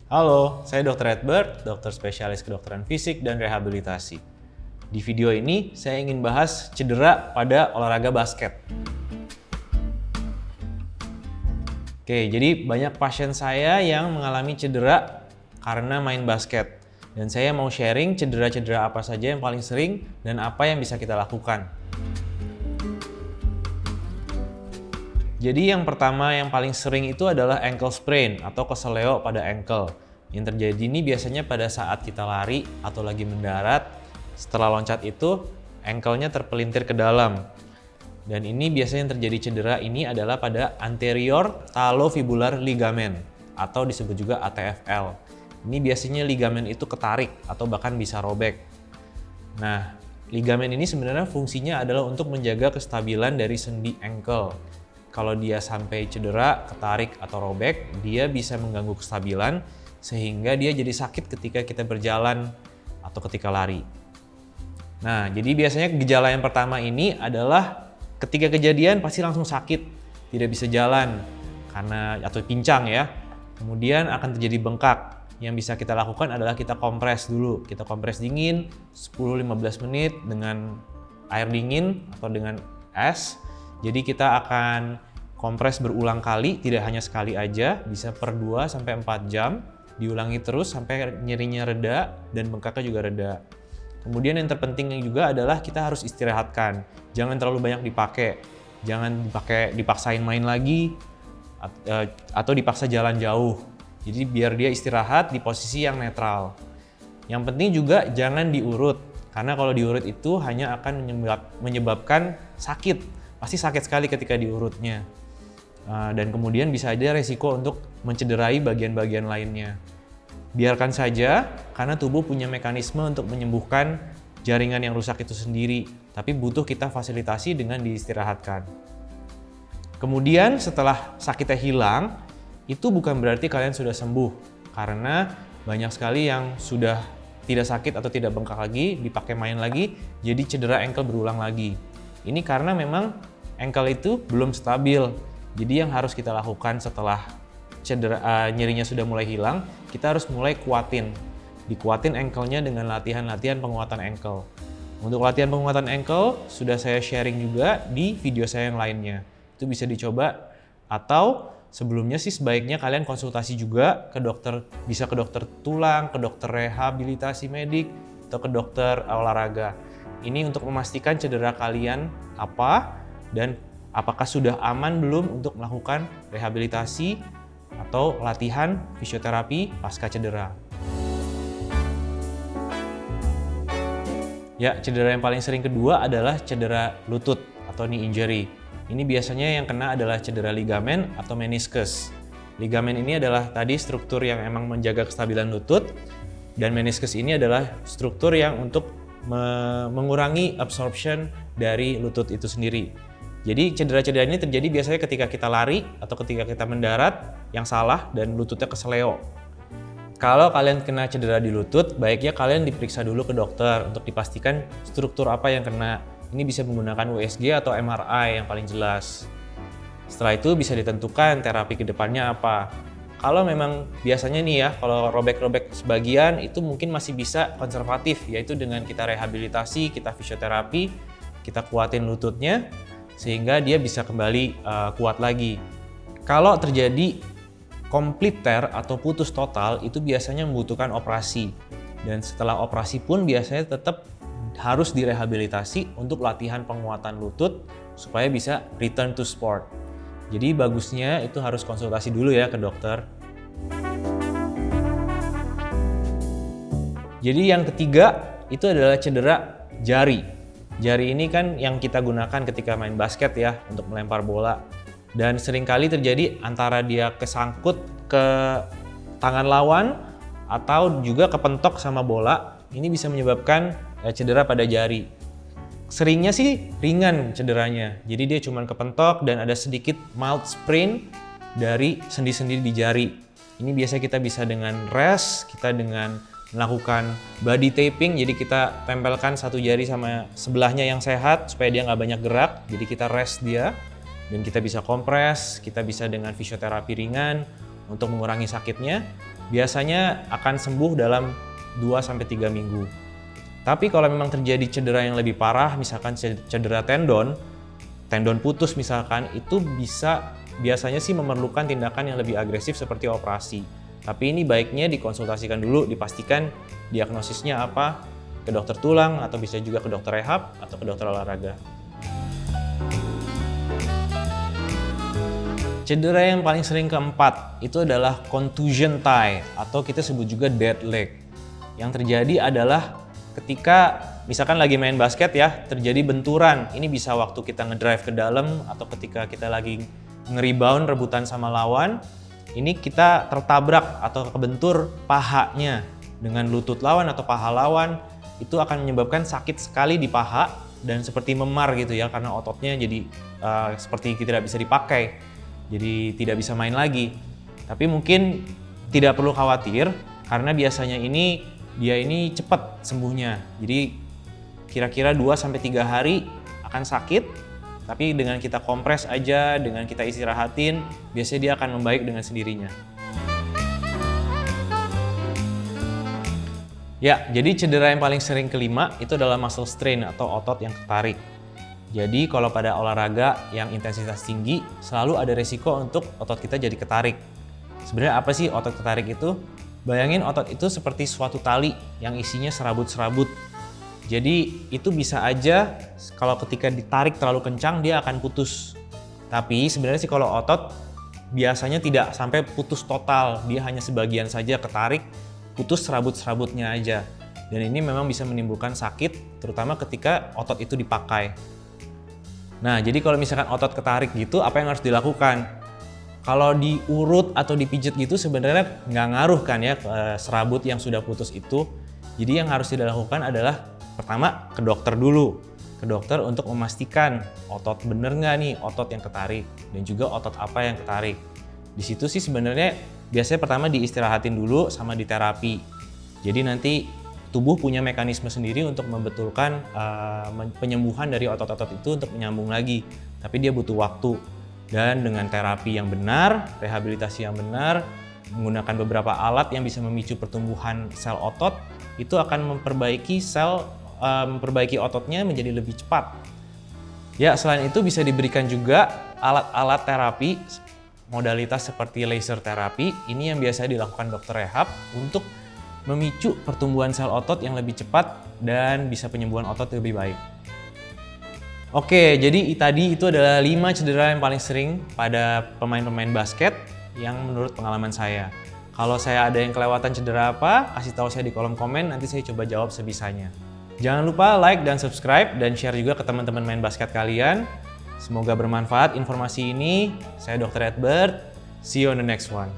Halo, saya Dr. Edward, dokter spesialis kedokteran fisik dan rehabilitasi. Di video ini, saya ingin bahas cedera pada olahraga basket. Oke, jadi banyak pasien saya yang mengalami cedera karena main basket. Dan saya mau sharing cedera-cedera apa saja yang paling sering dan apa yang bisa kita lakukan. Jadi yang pertama yang paling sering itu adalah ankle sprain atau keseleo pada ankle. Yang terjadi ini biasanya pada saat kita lari atau lagi mendarat. Setelah loncat itu, ankle-nya terpelintir ke dalam. Dan ini biasanya yang terjadi cedera ini adalah pada anterior talofibular ligament atau disebut juga ATFL. Ini biasanya ligamen itu ketarik atau bahkan bisa robek. Nah, ligamen ini sebenarnya fungsinya adalah untuk menjaga kestabilan dari sendi ankle. Kalau dia sampai cedera, ketarik, atau robek, dia bisa mengganggu kestabilan sehingga dia jadi sakit ketika kita berjalan atau ketika lari. Nah, jadi biasanya gejala yang pertama ini adalah ketika kejadian pasti langsung sakit, tidak bisa jalan karena atau pincang ya. Kemudian akan terjadi bengkak. Yang bisa kita lakukan adalah kita kompres dulu. Kita kompres dingin 10-15 menit dengan air dingin atau dengan es. Jadi kita akan kompres berulang kali, tidak hanya sekali aja, bisa per 2-4 jam, diulangi terus sampai nyerinya reda dan bengkaknya juga reda. Kemudian yang terpenting juga adalah kita harus istirahatkan. Jangan terlalu banyak dipakai. Jangan dipaksain main lagi atau dipaksa jalan jauh. Jadi biar dia istirahat di posisi yang netral. Yang penting juga jangan diurut, karena kalau diurut itu hanya akan menyebabkan sakit. Pasti sakit sekali ketika diurutnya. Dan kemudian bisa ada resiko untuk mencederai bagian-bagian lainnya. Biarkan saja, karena tubuh punya mekanisme untuk menyembuhkan jaringan yang rusak itu sendiri. Tapi butuh kita fasilitasi dengan diistirahatkan. Kemudian setelah sakitnya hilang, itu bukan berarti kalian sudah sembuh. Karena banyak sekali yang sudah tidak sakit atau tidak bengkak lagi, dipakai main lagi, jadi cedera ankle berulang lagi. Ini karena memang ankle itu belum stabil. Jadi yang harus kita lakukan setelah nyerinya sudah mulai hilang, kita harus mulai kuatin. Dikuatin ankle-nya dengan latihan-latihan penguatan ankle. Untuk latihan penguatan ankle, sudah saya sharing juga di video saya yang lainnya. Itu bisa dicoba, atau sebelumnya sih sebaiknya kalian konsultasi juga ke dokter, bisa ke dokter tulang, ke dokter rehabilitasi medik, atau ke dokter olahraga. Ini untuk memastikan cedera kalian apa dan apakah sudah aman belum untuk melakukan rehabilitasi atau latihan fisioterapi pasca cedera. Ya, cedera yang paling sering kedua adalah cedera lutut atau knee injury. Ini biasanya yang kena adalah cedera ligamen atau meniskus. Ligamen ini adalah tadi struktur yang emang menjaga kestabilan lutut, dan meniskus ini adalah struktur yang untuk mengurangi absorption dari lutut itu sendiri. Jadi cedera-cedera ini terjadi biasanya ketika kita lari atau ketika kita mendarat yang salah dan lututnya keseleo. Kalau kalian kena cedera di lutut, baiknya kalian diperiksa dulu ke dokter untuk dipastikan struktur apa yang kena. Ini bisa menggunakan USG atau MRI yang paling jelas. Setelah itu bisa ditentukan terapi ke depannya apa. Kalau memang biasanya nih ya, kalau robek-robek sebagian itu mungkin masih bisa konservatif, yaitu dengan kita rehabilitasi, kita fisioterapi, kita kuatin lututnya sehingga dia bisa kembali kuat lagi. Kalau terjadi complete tear atau putus total, itu biasanya membutuhkan operasi. Dan setelah operasi pun biasanya tetap harus direhabilitasi untuk latihan penguatan lutut supaya bisa return to sport. Jadi bagusnya itu harus konsultasi dulu ya ke dokter. Jadi yang ketiga itu adalah cedera jari. Jari ini kan yang kita gunakan ketika main basket ya untuk melempar bola. Dan seringkali terjadi antara dia kesangkut ke tangan lawan atau juga kepentok sama bola. Ini bisa menyebabkan cedera pada jari. Seringnya sih ringan cederanya. Jadi dia cuma kepentok dan ada sedikit mild sprain dari sendi-sendi di jari. Ini biasanya kita bisa dengan rest, kita dengan melakukan body taping, jadi kita tempelkan satu jari sama sebelahnya yang sehat supaya dia nggak banyak gerak, jadi kita rest dia dan kita bisa kompres, kita bisa dengan fisioterapi ringan untuk mengurangi sakitnya. biasanya akan sembuh dalam 2-3 minggu. Tapi kalau memang terjadi cedera yang lebih parah, misalkan cedera tendon putus misalkan, itu biasanya sih memerlukan tindakan yang lebih agresif seperti operasi. Tapi ini baiknya dikonsultasikan dulu, dipastikan diagnosisnya apa, ke dokter tulang atau bisa juga ke dokter rehab atau ke dokter olahraga. Cedera yang paling sering keempat itu adalah contusion thigh atau kita sebut juga dead leg. Yang terjadi adalah ketika misalkan lagi main basket ya, terjadi benturan. Ini bisa waktu kita ngedrive ke dalam atau ketika kita lagi nge-rebound rebutan sama lawan. Ini kita tertabrak atau kebentur pahanya dengan lutut lawan atau paha lawan. Itu akan menyebabkan sakit sekali di paha dan seperti memar gitu ya, karena ototnya jadi seperti tidak bisa dipakai. Jadi tidak bisa main lagi. Tapi mungkin tidak perlu khawatir karena biasanya dia ini cepat sembuhnya. Jadi kira-kira 2-3 hari akan sakit, tapi dengan kita kompres aja, dengan kita istirahatin, biasanya dia akan membaik dengan sendirinya. Ya, jadi cedera yang paling sering kelima itu adalah muscle strain atau otot yang ketarik. Jadi kalau pada olahraga yang intensitas tinggi, selalu ada resiko untuk otot kita jadi ketarik. Sebenarnya apa sih otot ketarik itu? Bayangin otot itu seperti suatu tali yang isinya serabut-serabut. Jadi itu bisa aja kalau ketika ditarik terlalu kencang dia akan putus. Tapi sebenarnya sih kalau otot biasanya tidak sampai putus total, dia hanya sebagian saja ketarik, putus serabut-serabutnya aja. Dan ini memang bisa menimbulkan sakit, terutama ketika otot itu dipakai. Nah, jadi kalau misalkan otot ketarik gitu, apa yang harus dilakukan? Kalau diurut atau dipijit gitu sebenarnya nggak ngaruh kan ya serabut yang sudah putus itu. Jadi yang harus dilakukan adalah pertama ke dokter dulu. Ke dokter untuk memastikan otot bener nggak nih otot yang ketarik dan juga otot apa yang ketarik. Di situ sih sebenarnya biasanya pertama diistirahatin dulu sama diterapi. Jadi nanti tubuh punya mekanisme sendiri untuk membetulkan penyembuhan dari otot-otot itu untuk menyambung lagi. Tapi dia butuh waktu. Dan dengan terapi yang benar, rehabilitasi yang benar, menggunakan beberapa alat yang bisa memicu pertumbuhan sel otot, itu akan memperbaiki ototnya menjadi lebih cepat. Ya, selain itu bisa diberikan juga alat-alat terapi, modalitas seperti laser terapi. Ini yang biasa dilakukan dokter rehab untuk memicu pertumbuhan sel otot yang lebih cepat dan bisa penyembuhan otot lebih baik. Oke, jadi tadi itu adalah 5 cedera yang paling sering pada pemain-pemain basket yang menurut pengalaman saya. Kalau saya ada yang kelewatan cedera apa, kasih tahu saya di kolom komen, nanti saya coba jawab sebisanya. Jangan lupa like dan subscribe dan share juga ke teman-teman main basket kalian. Semoga bermanfaat informasi ini. Saya Dr. Edward. See you on the next one.